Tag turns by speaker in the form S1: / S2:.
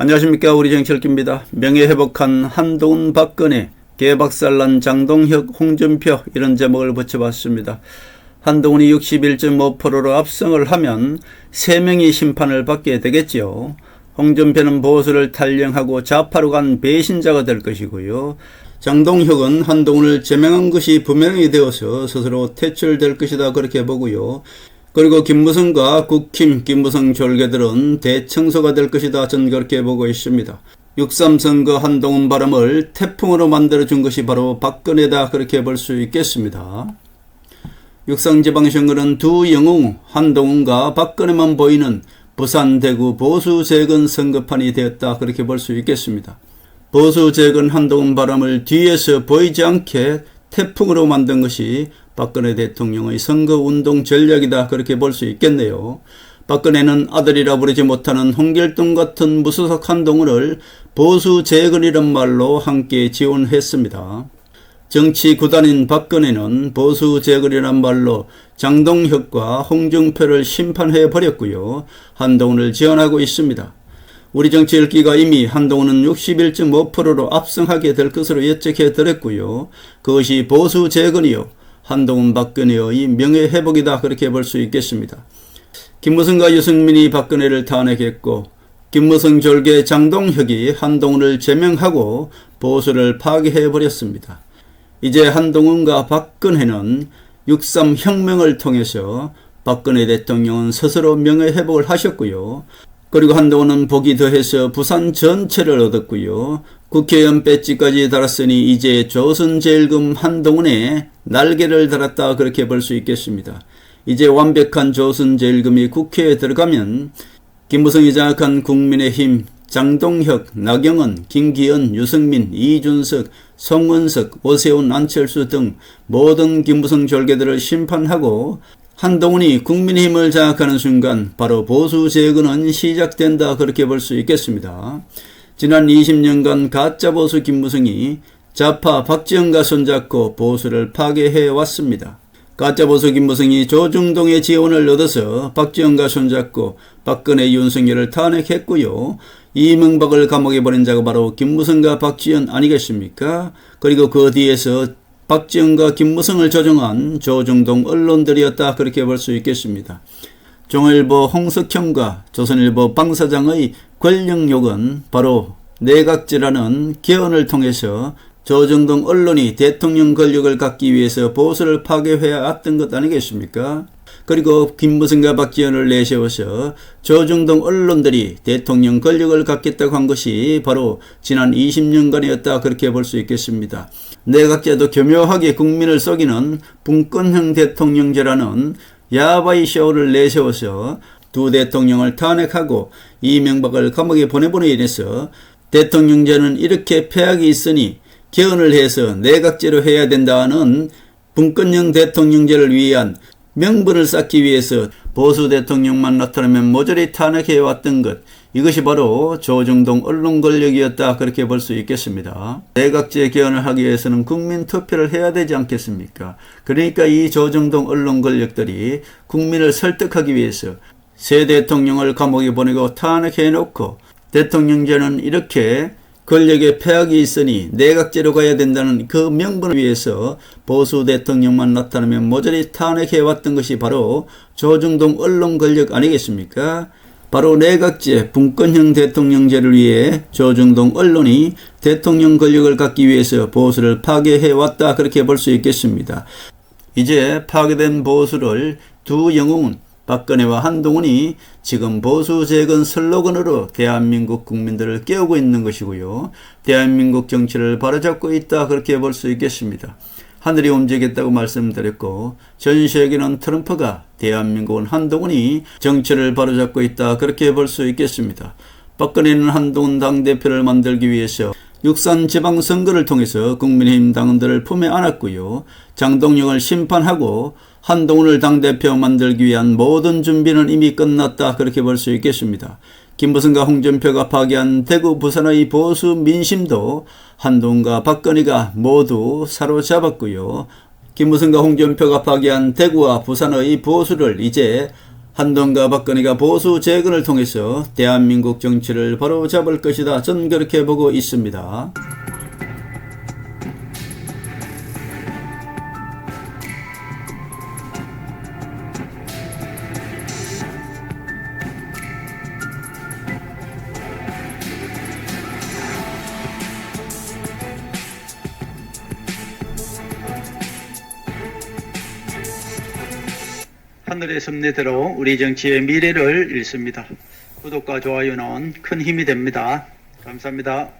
S1: 안녕하십니까. 우리 정치일기입니다. 명예회복한 한동훈, 박근혜, 개박살난 장동혁, 홍준표 이런 제목을 붙여봤습니다. 한동훈이 61.5%로 압승을 하면 3명이 심판을 받게 되겠죠. 홍준표는 보수를 탈영하고 좌파로 간 배신자가 될 것이고요. 장동혁은 한동훈을 제명한 것이 분명히 되어서 스스로 퇴출될 것이다 그렇게 보고요. 그리고 김무성과 국힘, 김무성 졸개들은 대청소가 될 것이다 저는 그렇게 보고 있습니다. 6.3 선거 한동훈 바람을 태풍으로 만들어준 것이 바로 박근혜다 그렇게 볼 수 있겠습니다. 육상지방선거는 두 영웅 한동훈과 박근혜만 보이는 부산, 대구 보수 재건 선거판이 되었다 그렇게 볼 수 있겠습니다. 보수 재건 한동훈 바람을 뒤에서 보이지 않게 태풍으로 만든 것이 박근혜 대통령의 선거운동 전략이다 그렇게 볼 수 있겠네요. 박근혜는 아들이라 부르지 못하는 홍길동 같은 무소속 한동훈을 보수 재건이란 말로 함께 지원했습니다. 정치 구단인 박근혜는 보수 재건이란 말로 장동혁과 홍준표를 심판해 버렸고요. 한동훈을 지원하고 있습니다. 우리 정치일기가 이미 한동훈은 61.5%로 압승하게 될 것으로 예측해 드렸고요. 그것이 보수 재건이요 한동훈 박근혜의 명예회복이다 그렇게 볼 수 있겠습니다. 김무성과 유승민이 박근혜를 탄핵했고 김무성 졸개 장동혁이 한동훈을 제명하고 보수를 파괴해버렸습니다. 이제 한동훈과 박근혜는 6.3 혁명을 통해서 박근혜 대통령은 스스로 명예회복을 하셨고요. 그리고 한동훈은 복이 더해서 부산 전체를 얻었고요. 국회의원 배지까지 달았으니 이제 조선제일금 한동훈의 날개를 달았다 그렇게 볼 수 있겠습니다. 이제 완벽한 조선제일금이 국회에 들어가면 김무성이 장악한 국민의힘, 장동혁, 나경원, 김기현, 유승민, 이준석, 송원석, 오세훈, 안철수 등 모든 김무성 졸개들을 심판하고 한동훈이 국민의힘을 장악하는 순간 바로 보수 재건은 시작된다 그렇게 볼 수 있겠습니다. 지난 20년간 가짜 보수 김무성이 좌파 박지원과 손잡고 보수를 파괴해 왔습니다. 가짜 보수 김무성이 조중동의 지원을 얻어서 박지원과 손잡고 박근혜 윤석열을 탄핵했고요. 이명박을 감옥에 보낸 자가 바로 김무성과 박지원 아니겠습니까? 그리고 그 뒤에서 박지원과 김무성을 조종한 조중동 언론들이었다 그렇게 볼 수 있겠습니다. 종일보 홍석현과 조선일보 방 사장의 권력욕은 바로 내각제라는 개헌을 통해서 조중동 언론이 대통령 권력을 갖기 위해서 보수를 파괴해 왔던 것 아니겠습니까? 그리고 김무성과 박지원을 내세워서 조중동 언론들이 대통령 권력을 갖겠다고 한 것이 바로 지난 20년간이었다 그렇게 볼 수 있겠습니다. 내각제도 교묘하게 국민을 속이는 분권형 대통령제라는 야바이 쇼를 내세워서 두 대통령을 탄핵하고 이명박을 감옥에 보내보내 인해서 대통령제는 이렇게 폐악이 있으니 개헌을 해서 내각제로 해야 된다는 분권형 대통령제를 위한 명분을 쌓기 위해서 보수 대통령만 나타나면 모조리 탄핵해왔던 것, 이것이 바로 조중동 언론 권력이었다 그렇게 볼 수 있겠습니다. 내각제 개헌을 하기 위해서는 국민 투표를 해야 되지 않겠습니까? 그러니까 이 조중동 언론 권력들이 국민을 설득하기 위해서 새 대통령을 감옥에 보내고 탄핵해놓고 대통령제는 이렇게 권력의 폐악이 있으니 내각제로 가야 된다는 그 명분을 위해서 보수 대통령만 나타나면 모조리 탄핵해왔던 것이 바로 조중동 언론 권력 아니겠습니까? 바로 내각제 분권형 대통령제를 위해 조중동 언론이 대통령 권력을 갖기 위해서 보수를 파괴해왔다 그렇게 볼 수 있겠습니다. 이제 파괴된 보수를 두 영웅은 박근혜와 한동훈이 지금 보수 재건 슬로건으로 대한민국 국민들을 깨우고 있는 것이고요. 대한민국 정치를 바로잡고 있다 그렇게 볼 수 있겠습니다. 하늘이 움직였다고 말씀드렸고 전 세계는 트럼프가, 대한민국은 한동훈이 정치를 바로잡고 있다 그렇게 볼 수 있겠습니다. 박근혜는 한동훈 당대표를 만들기 위해서 6.3 지방선거를 통해서 국민의힘 당원들을 품에 안았고요. 장동혁을 심판하고 한동훈을 당대표 만들기 위한 모든 준비는 이미 끝났다 그렇게 볼 수 있겠습니다. 김무성과 홍준표가 파괴한 대구 부산의 보수 민심도 한동훈과 박근혜가 모두 사로잡았고요. 김무성과 홍준표가 파괴한 대구와 부산의 보수를 이제 한동훈과 박근혜가 보수 재건을 통해서 대한민국 정치를 바로잡을 것이다. 저는 그렇게 보고 있습니다. 하늘의 섭리대로 우리 정치의 미래를 읽습니다. 구독과 좋아요는 큰 힘이 됩니다. 감사합니다.